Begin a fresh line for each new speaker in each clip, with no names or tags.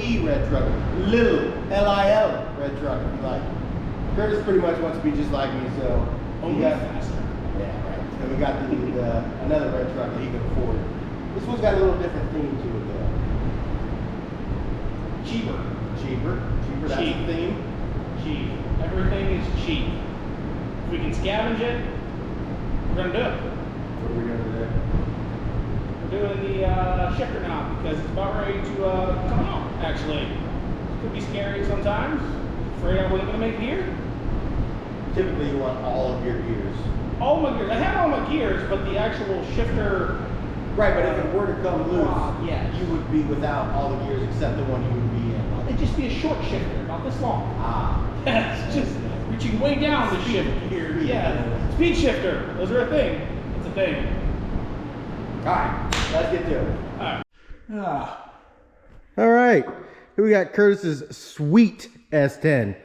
L-I-L-E red truck. Lil, L-I-L red truck, if you like. Curtis pretty much wants to be just like me, so
only faster.
Yeah, right. And we got another red truck that he can afford. This one's got a little different theme to it, though. Cheaper, that's the theme.
Cheap. Everything is cheap. If we can scavenge it, we're gonna do it.
What are we gonna do?
We're doing the shifter now because it's about ready to come out, actually. It could be scary sometimes. Afraid I wasn't gonna make it here.
Typically you want all of your gears.
All my gears. I have all my gears, but the actual shifter.
Right, but if it were to come loose,
yes.
you would be without all the gears except the one you would be in.
It'd just be a short shifter, about this long.
Ah.
It's just reaching way down the shift gear. Yeah. Speed shifter. Those are a thing. It's a thing.
Alright, let's get to it.
Alright.
Alright. Here we got Curtis's sweet S10.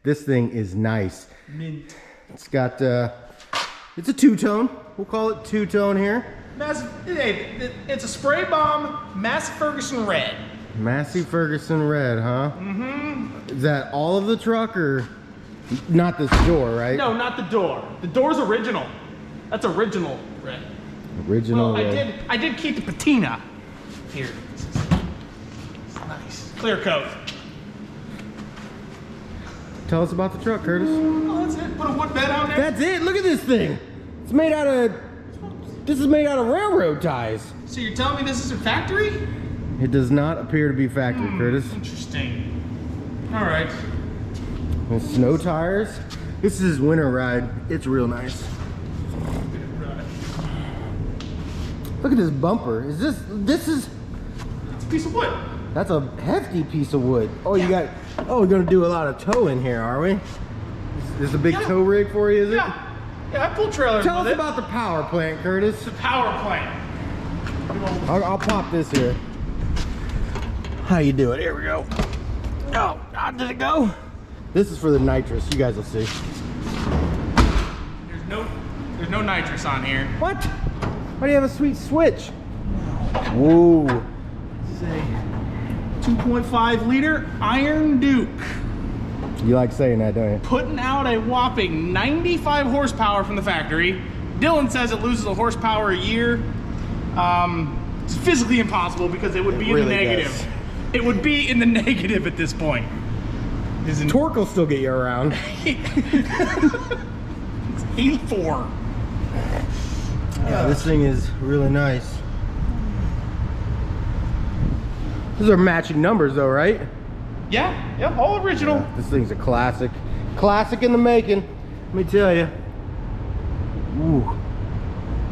This thing is nice.
Mint.
It's got it's a two-tone. We'll call it two-tone here.
It's a spray bomb Massey Ferguson red.
Massey Ferguson red, huh?
Mm-hmm.
Is that all of the truck or not this door, right?
No, not the door. The door's original. That's original red.
Original
well,
red.
I did keep the patina. Here. It's nice. Clear coat.
Tell us about the truck, Curtis.
Oh, that's it. Put a wood bed on there.
That's it. Look at this thing. It's made out of. This is made out of railroad ties.
So you're telling me this is a factory?
It does not appear to be factory, Curtis.
Interesting. All right.
And snow tires. This is his winter ride. It's real nice. Look at this bumper. Is this is?
It's a piece of wood.
That's a hefty piece of wood. Oh, you got. Oh, we're gonna do a lot of towing here, are we? Is this a big tow rig for you? Is it?
Yeah, I pull trailers.
Tell us about the power plant, Curtis.
The power plant.
I'll pop this here. How you do it? Here we go. Oh, did it go? This is for the nitrous. You guys will see.
There's no nitrous on here.
What? Why do you have a sweet switch? Whoa.
This is a 2.5 liter Iron Duke.
You like saying that, don't you?
Putting out a whopping 95 horsepower from the factory. Dylan says it loses a horsepower a year. It's physically impossible because it would be in the negative.
Does.
It would be in the negative at this point.
Torque will still get you around.
It's 84.
Yeah, this thing is really nice. Those are matching numbers though, right?
Yeah, all original.
Yeah, this thing's a classic. Classic in the making, let me tell you. Ooh,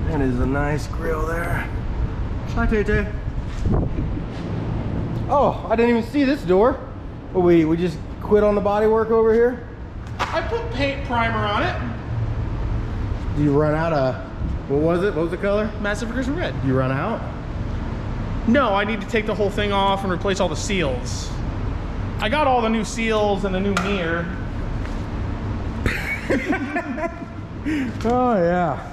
that is a nice grill there. Hi, Tay-Tay. Oh, I didn't even see this door. Well, we just quit on the bodywork over here?
I put paint primer on it.
Did you run out of, what was it? What was the color?
Massey Ferguson red.
You run out?
No, I need to take the whole thing off and replace all the seals. I got all the new seals and the new mirror.
Oh yeah.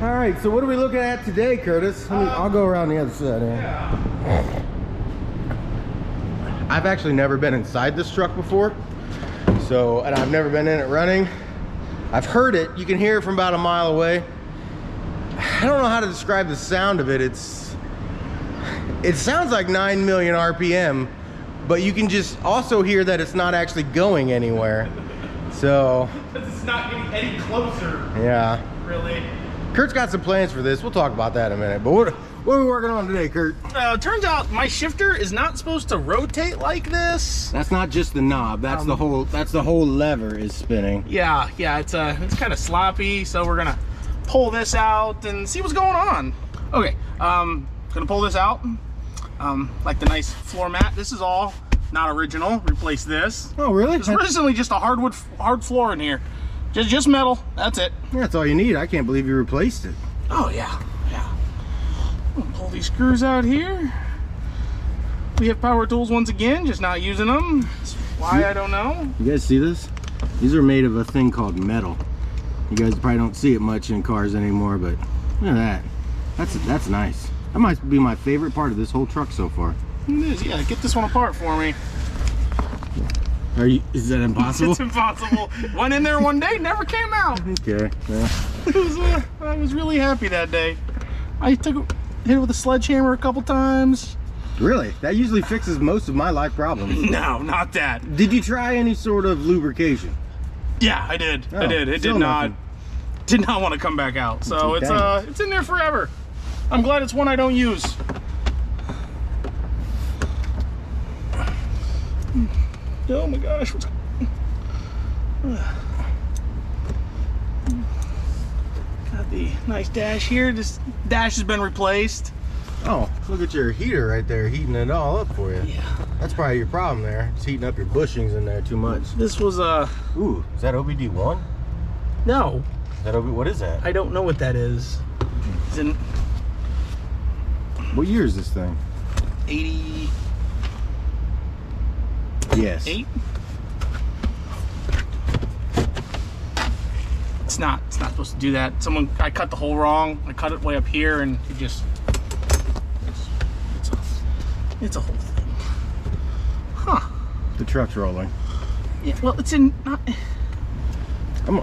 All right, so what are we looking at today, Curtis? I'll go around the other side.
Yeah.
I've actually never been inside this truck before, and I've never been in it running. I've heard it. You can hear it from about a mile away. I don't know how to describe the sound of it. It sounds like 9 million RPM, but you can just also hear that it's not actually going anywhere. So
It's not getting any closer.
yeah.
Really.
Kurt's got some plans for this. We'll talk about that in a minute. But what are we working on today, Kurt?
Turns out my shifter is not supposed to rotate like this.
That's not just the knob. That's the whole. That's the whole lever is spinning.
Yeah, it's kind of sloppy. So we're gonna pull this out and see what's going on. Okay, gonna pull this out. Like the nice floor mat. This is all not original. Replace this.
Oh, really?
It's originally just a hard floor in here. Just metal. That's it.
That's all you need. I can't believe you replaced it.
Oh yeah. Pull these screws out here. We have power tools once again, just not using them. Why, I don't know.
You guys see this? These are made of a thing called metal. You guys probably don't see it much in cars anymore, but look at that. That's nice. That might be my favorite part of this whole truck so far.
It is, yeah. Get this one apart for me.
Is that impossible?
It's impossible. Went in there one day, never came out.
Okay. Yeah.
I was really happy that day. I hit it with a sledgehammer a couple times.
Really? That usually fixes most of my life problems.
No, not that.
Did you try any sort of lubrication?
Yeah, I did.
Oh,
I did. It did not want to come back out. So it's in there forever. I'm glad it's one I don't use. Oh my gosh. Got the nice dash here. This dash has been replaced.
Oh, look at your heater right there, heating it all up for you.
Yeah.
That's probably your problem there. It's heating up your bushings in there too much.
This was
Ooh, is that OBD1?
no.
Is that what is that?
I don't know what that is. It's in
What year is this thing?
88.
Yes.
It's not supposed to do that. I cut the hole wrong. I cut it way up here and it just it's a whole thing. Huh.
The truck's rolling.
Yeah, well, it's in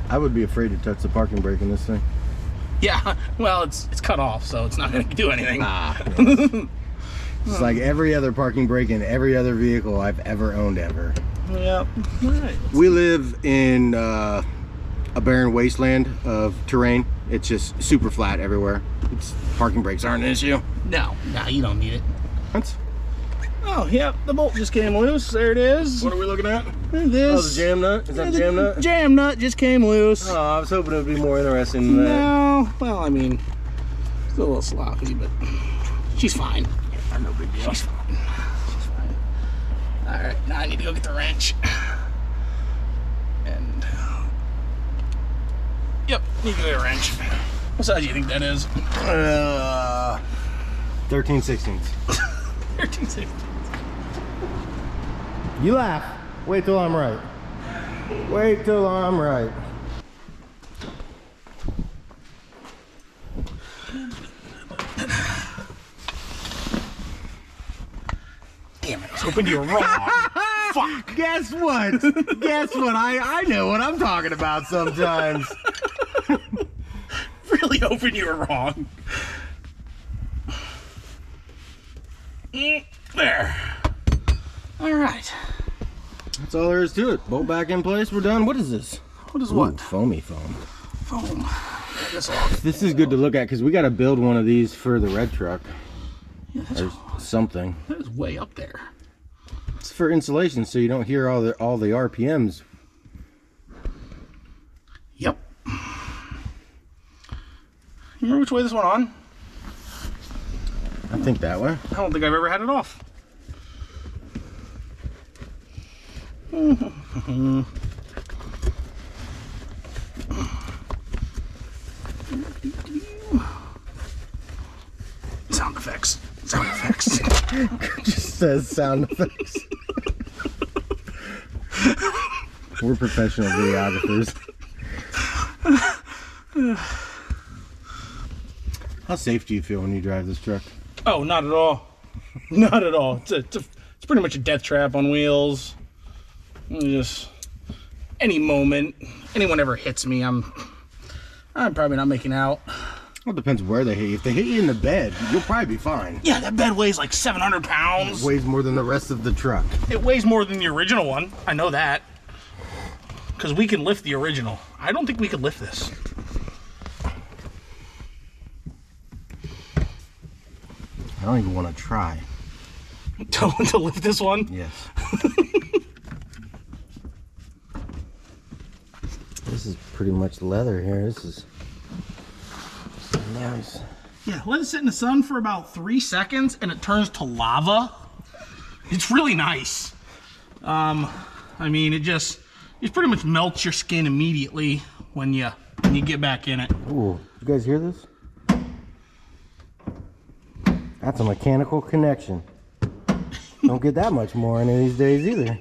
I would be afraid to touch the parking brake in this thing.
yeah, well, it's cut off, so it's not going to do anything.
Yes. It's like every other parking brake in every other vehicle I've ever owned ever.
Yep. All right.
We live in a barren wasteland of terrain. It's just super flat everywhere. Parking brakes aren't an issue.
No, you don't need it.
That's
Oh, yep, the bolt just came loose. There it is.
What are we looking at?
This.
Oh, the jam nut? Is that the jam nut?
Jam nut just came loose.
Oh, I was hoping it would be more interesting than that.
No, well, I mean, it's a little sloppy, but she's fine.
Yeah, no big deal.
She's fine. She's fine. All right, now I need to go get the wrench. And, yep, need to get a wrench. What size do you think that is?
13/16.
13/16.
You laugh. Wait till I'm right. Wait till I'm right.
Damn it, I was hoping you were wrong. Fuck.
Guess what? Guess what? I know what I'm talking about sometimes.
Really hoping you were wrong. There. All right.
That's all there is to it. Bolt back in place. We're done. What is this?
What is
Ooh,
what?
Foamy foam.
Foam. Get this off.
This is good to look at because we got to build one of these for the red truck.
Yeah,
Or something.
that is way up there.
It's for insulation so you don't hear all the RPMs.
Yep. You remember which way this went on?
I think that way.
I don't think I've ever had it off. Sound effects. Sound effects.
Just says sound effects. We're professional videographers. How safe do you feel when you drive this truck?
Oh, not at all. Not at all. It's pretty much a death trap on wheels. Just any moment, anyone ever hits me, I'm probably not making out.
Well, it depends where they hit you. If they hit you in the bed, you'll probably be fine.
Yeah, that bed weighs like 700 pounds.
It weighs more than the rest of the truck.
It weighs more than the original one. I know that. Because we can lift the original. I don't think we could lift this.
I don't even want to try.
To lift this one?
Yes. This is pretty much leather here. This is nice.
Yeah, let it sit in the sun for about 3 seconds and it turns to lava. It's really nice. I mean, it pretty much melts your skin immediately when you get back in it.
Ooh, you guys hear this? That's a mechanical connection. Don't get that much more in these days either.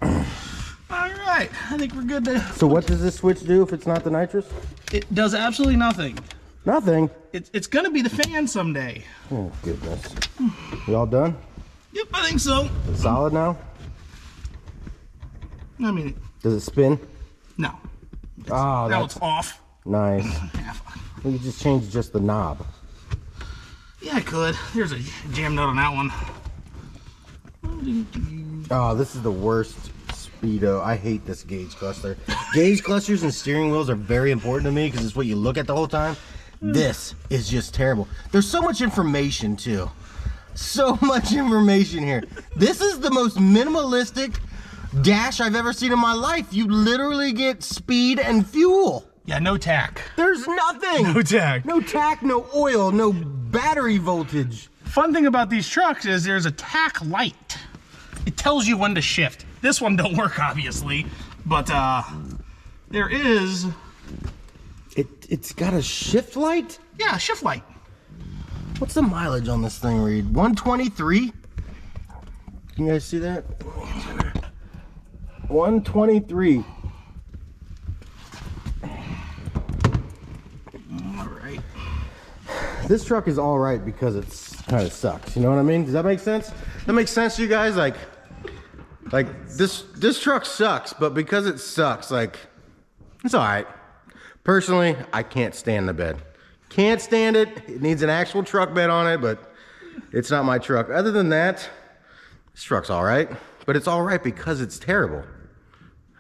All right, I think we're good to...
So what does this switch do if it's not the nitrous?
It does absolutely nothing.
Nothing.
It's gonna be the fan someday.
Oh, goodness. You all done?
Yep, I think so.
Is it solid now?
I mean,
Does it spin?
no.
Oh,
Now
that's
it's off.
nice.
Yeah, fuck.
You just change just the knob.
Yeah, I could. There's a jam nut on that one.
Oh, this is the worst speedo. I hate this gauge cluster. Gauge clusters and steering wheels are very important to me because it's what you look at the whole time. This is just terrible. There's so much information too. So much information here. This is the most minimalistic dash I've ever seen in my life. You literally get speed and fuel.
Yeah, no tack.
There's nothing.
No tack.
No tack, no oil, no battery voltage.
Fun thing about these trucks is there's a tack light. It tells you when to shift. This one don't work, obviously, but there is.
It's got a shift light?
Yeah, shift light.
What's the mileage on this thing, Reed? 123? Can you guys see that? 123.
All right.
This truck is all right because it's kind of sucks. You know what I mean? Does that make sense? That makes sense to you guys? Like this truck sucks, but because it sucks, like, it's all right. Personally, I can't stand the bed. Can't stand it. It needs an actual truck bed on it, but it's not my truck. Other than that, this truck's all right, but it's all right because it's terrible.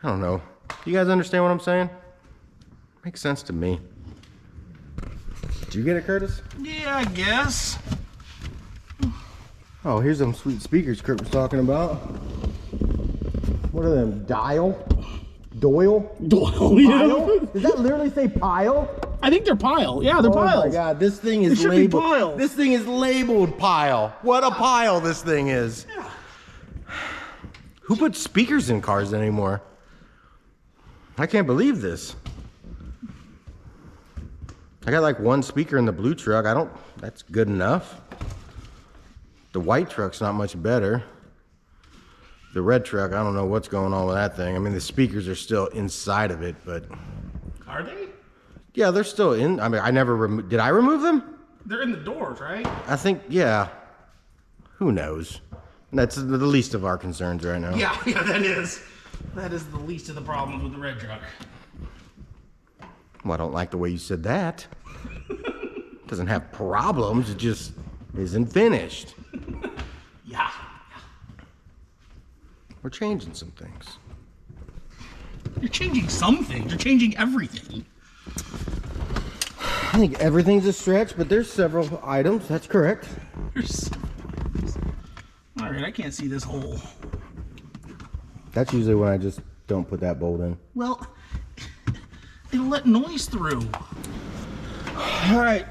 I don't know. You guys understand what I'm saying? Makes sense to me. Did you get it, Curtis?
Yeah, I guess.
Oh, here's them sweet speakers Kurt was talking about. What are them? Doyle?
Doyle,
Pile? Does that literally say pile?
I think they're pile. Yeah, they're piles.
Oh my god, this thing is
should be
labeled.
piles.
This thing is labeled pile. What a pile this thing is.
Yeah.
Who puts speakers in cars anymore? I can't believe this. I got like one speaker in the blue truck. That's good enough. The white truck's not much better. The red truck, I don't know what's going on with that thing. I mean, the speakers are still inside of it, but...
Are they?
Yeah, they're still in. I mean, I never removed... Did I remove them?
They're in the doors, right?
I think, yeah. Who knows? That's the least of our concerns right now.
Yeah, that is. That is the least of the problems with the red truck.
Well, I don't like the way you said that. It doesn't have problems, it just isn't finished.
Yeah.
We're changing some things.
You're changing some things. You're changing everything.
I think everything's a stretch, but there's several items. That's correct.
All right, I can't see this hole.
That's usually when I just don't put that bolt in.
Well, it'll let noise through.
All right.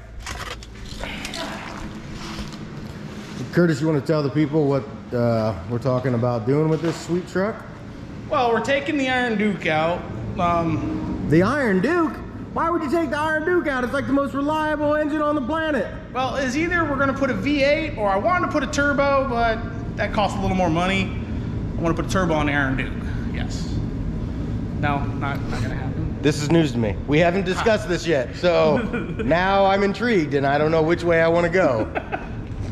Curtis, you want to tell the people what we're talking about doing with this sweet truck?
Well, we're taking the Iron Duke out.
The Iron Duke? Why would you take the Iron Duke out? It's like the most reliable engine on the planet.
Well, it's either we're going to put a V8 or I wanted to put a turbo, but that costs a little more money. I want to put a turbo on the Iron Duke. Yes. No, not going to happen.
This is news to me. We haven't discussed this yet, so now I'm intrigued and I don't know which way I want to go.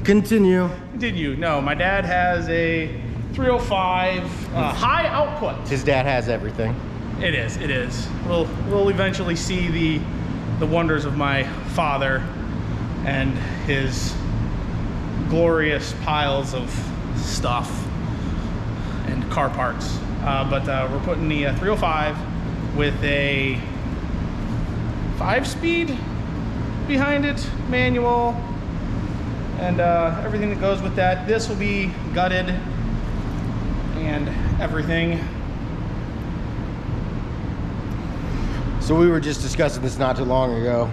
Continue.
Did you? No, my dad has a 305 high output.
His dad has everything.
It is. It is. We'll eventually see the wonders of my father and his glorious piles of stuff and car parts. But we're putting the 305 with a 5-speed behind it, manual, and everything that goes with that. This will be gutted and everything.
So we were just discussing this not too long ago.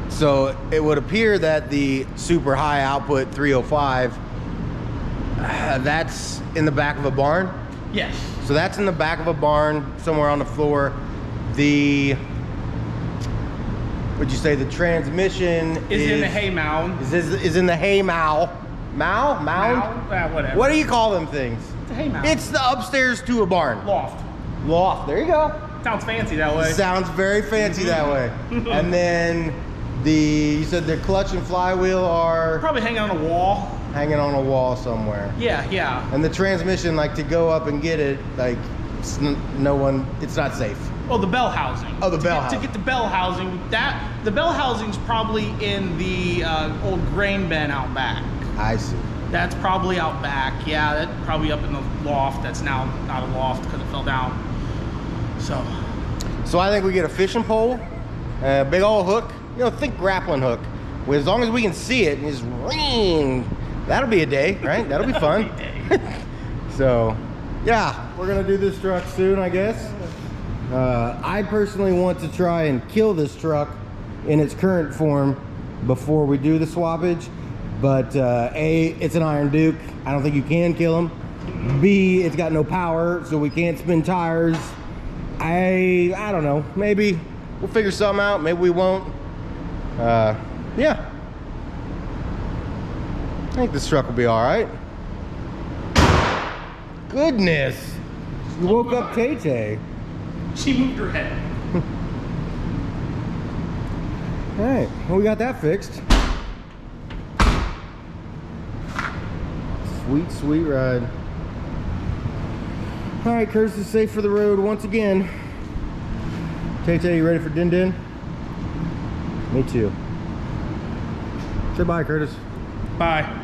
So it would appear that the super high output 305, that's in the back of a barn.
Yes.
So that's in the back of a barn somewhere on the floor. Would you say the transmission
is in the hay mound.
Is in the hay mound. Mound?
Whatever.
What do you call them things?
It's a hay mound.
It's the upstairs to a barn.
Loft.
Loft. There you go.
Sounds fancy that way.
Sounds very fancy that way. And then you said the clutch and flywheel are
probably hanging on a wall.
hanging on a wall somewhere.
Yeah, yeah.
And the transmission, like to go up and get it, like it's it's not safe.
Oh, the bell housing.
Oh, the bell housing.
To get the bell housing, the bell housing's probably in the old grain bin out back.
I see.
That's probably out back. Yeah, that's probably up in the loft. That's now not a loft because it fell down. So
I think we get a fishing pole, a big old hook, you know, thick grappling hook. As long as we can see it and just ring, that'll be a day, right? That'll be fun. So, yeah, we're gonna do this truck soon, I guess. I personally want to try and kill this truck in its current form before we do the swappage. But A, it's an Iron Duke. I don't think you can kill him. B, it's got no power, so we can't spin tires. I don't know. Maybe we'll figure something out. Maybe we won't. Yeah. I think this truck will be all right. Goodness. You woke up Tay-Tay.
she moved her head.
All right, well, we got that fixed. Sweet, sweet ride. All right, Curtis is safe for the road once again. Tay-Tay, you ready for Din Din? Me too. Say bye, Curtis.
Bye.